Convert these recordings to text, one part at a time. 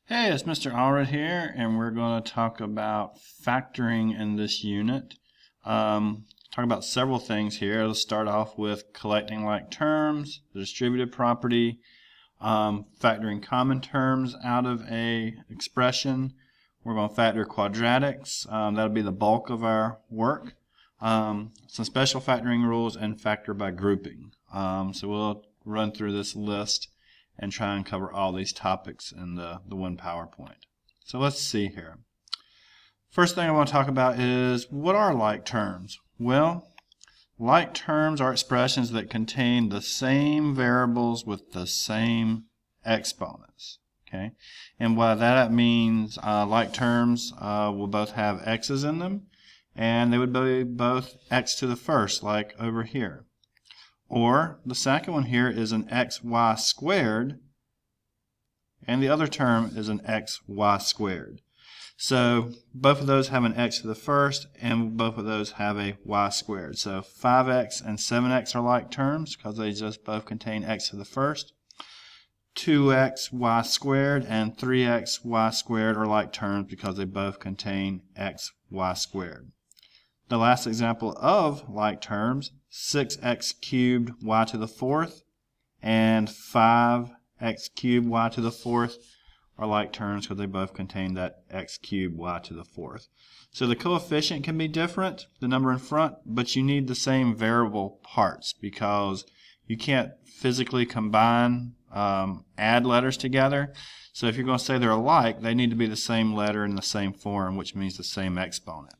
Hey, it's Mr. Allred here, and we're going to talk about factoring in this unit. Talk about several things here. Let's start off with collecting like terms, the distributive property, factoring common terms out of a expression. We're going to factor quadratics. That'll be the bulk of our work. Some special factoring rules and factor by grouping. So we'll run through this list and try and cover all these topics in the one PowerPoint. So let's see here. First thing I want to talk about is, what are like terms? Well, like terms are expressions that contain the same variables with the same exponents. Okay, and by that means like terms will both have x's in them, and they would be both x to the first, like over here. Or the second one here is an xy squared, and the other term is an xy squared. So both of those have an x to the first, and both of those have a y squared. So 5x and 7x are like terms because they just both contain x to the first. 2xy squared and 3xy squared are like terms because they both contain xy squared. The last example of like terms, 6x cubed y to the fourth and 5x cubed y to the fourth are like terms because they both contain that x cubed y to the fourth. So the coefficient can be different, the number in front, but you need the same variable parts because you can't physically combine, add letters together. So if you're going to say they're alike, they need to be the same letter in the same form, which means the same exponent.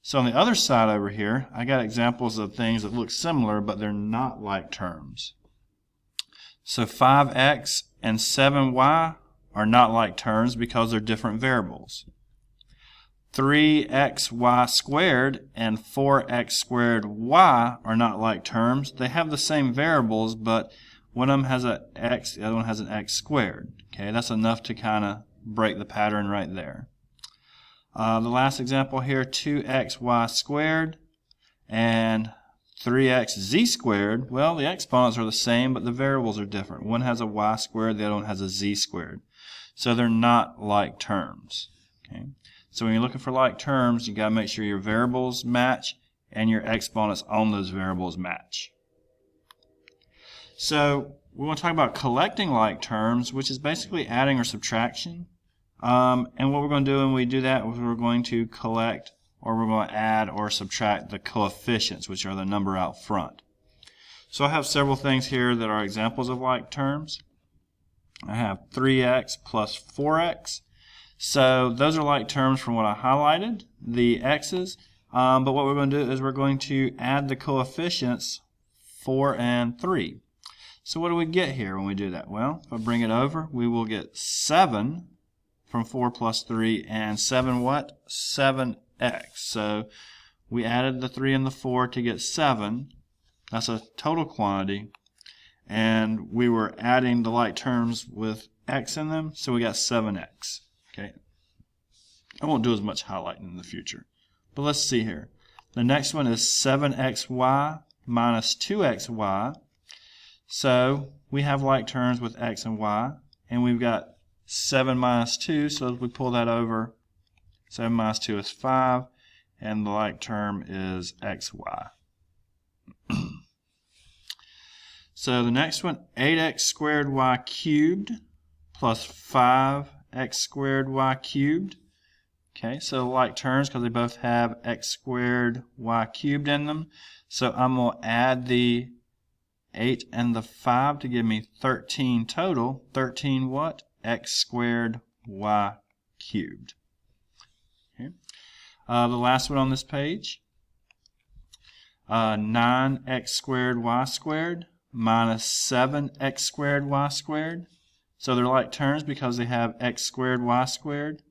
So on the other side over here, I got examples of things that look similar, but they're not like terms. So 5x and 7y are not like terms because they're different variables. 3xy squared and 4x squared y are not like terms. They have the same variables, but one of them has an x, the other one has an x squared. Okay, that's enough to kind of break the pattern right there. The last example here, 2xy squared and 3xz squared. Well, the exponents are the same, but the variables are different. One has a y squared, the other one has a z squared. So they're not like terms. Okay? So when you're looking for like terms, you got to make sure your variables match and your exponents on those variables match. So we want to talk about collecting like terms, which is basically adding or subtraction. And what we're going to do when we do that is we're going to collect, or we're going to add or subtract the coefficients, which are the number out front. So I have several things here that are examples of like terms. I have 3x plus 4x. So those are like terms from what I highlighted, the x's. But what we're going to do is we're going to add the coefficients 4 and 3. So what do we get here when we do that? Well, if I bring it over, we will get 7 from 4 plus 3, and 7 what? 7x. So we added the 3 and the 4 to get 7. That's a total quantity. And we were adding the like terms with x in them, so we got 7x. Okay. I won't do as much highlighting in the future. But let's see here. The next one is 7xy minus 2xy. So we have like terms with x and y, and we've got 7 minus 2, so if we pull that over, 7 minus 2 is 5, and the like term is xy. So the next one, 8x squared y cubed plus 5x squared y cubed. Okay, so like terms because they both have x squared y cubed in them. So I'm going to add the 8 and the 5 to give me 13 total. 13 what? X squared y cubed. Okay. The last one on this page, 9x squared y squared minus 7x squared y squared. So they're like terms because they have x squared y squared.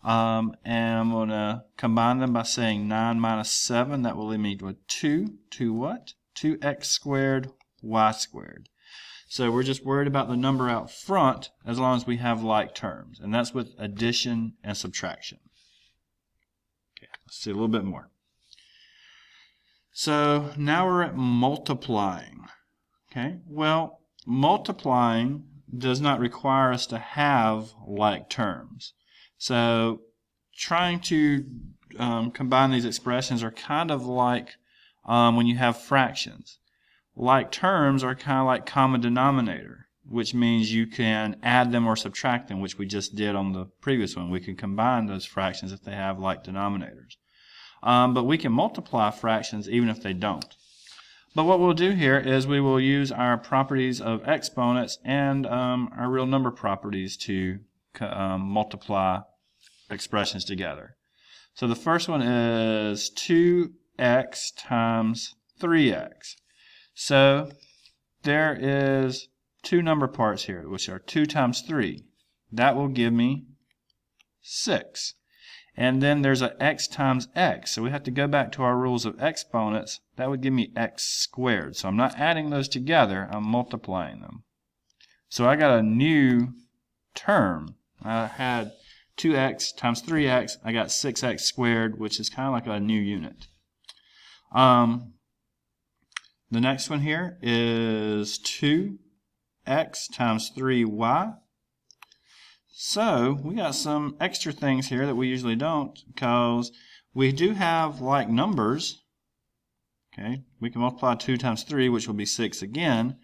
And I'm going to combine them by saying 9 minus 7. That will leave me with 2. 2 what? 2x squared y squared. So we're just worried about the number out front as long as we have like terms. And that's with addition and subtraction. Okay, let's see a little bit more. So now we're at multiplying. Okay, well, multiplying does not require us to have like terms. So trying to combine these expressions are kind of like when you have fractions. Like terms are kind of like common denominator, which means you can add them or subtract them, which we just did on the previous one. We can combine those fractions if they have like denominators. But we can multiply fractions even if they don't. But what we'll do here is we will use our properties of exponents and our real number properties to multiply expressions together. So the first one is 2x times 3x. So there is two number parts here, which are 2 times 3. That will give me 6. And then there's a x times x. So we have to go back to our rules of exponents. That would give me x squared. So I'm not adding those together, I'm multiplying them. So I got a new term. I had 2x times 3x. I got 6x squared, which is kind of like a new unit. The next one here is 2x times 3y. So we got some extra things here that we usually don't, because we do have like numbers. Okay, we can multiply 2 times 3, which will be 6 again,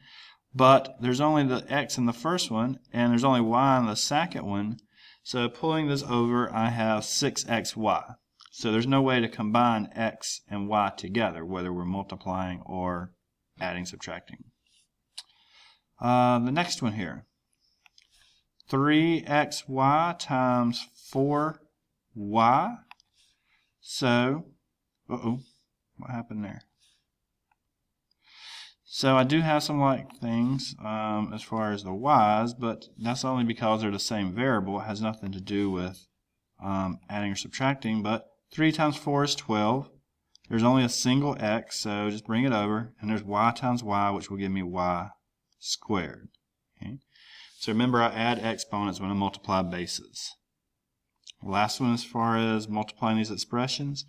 but there's only the x in the first one, and there's only y in the second one. So pulling this over, I have 6xy. So there's no way to combine x and y together, whether we're multiplying or adding, subtracting. The next one here. 3xy times 4y. So, what happened there? So I do have some like things as far as the y's, but that's only because they're the same variable. It has nothing to do with adding or subtracting. But 3 times 4 is 12. There's only a single x, so just bring it over. And there's y times y, which will give me y squared. Okay. So remember, I add exponents when I multiply bases. Last one as far as multiplying these expressions,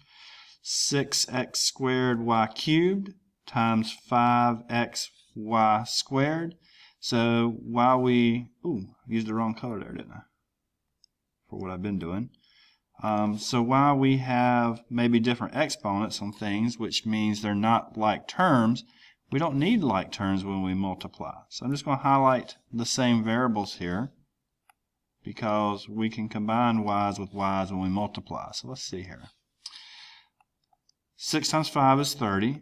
6x squared y cubed times 5xy squared. So while we, used the wrong color there, didn't I? For what I've been doing. So while we have maybe different exponents on things, which means they're not like terms, we don't need like terms when we multiply. So I'm just going to highlight the same variables here because we can combine y's with y's when we multiply. So let's see here. 6 times 5 is 30.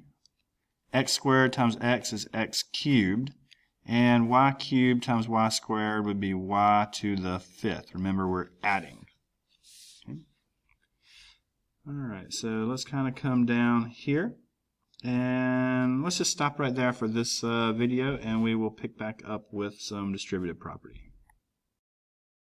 X squared times x is x cubed. And y cubed times y squared would be y to the 5th. Remember, we're adding. Okay. Alright, so let's kind of come down here. And let's just stop right there for this video, and we will pick back up with some distributive property.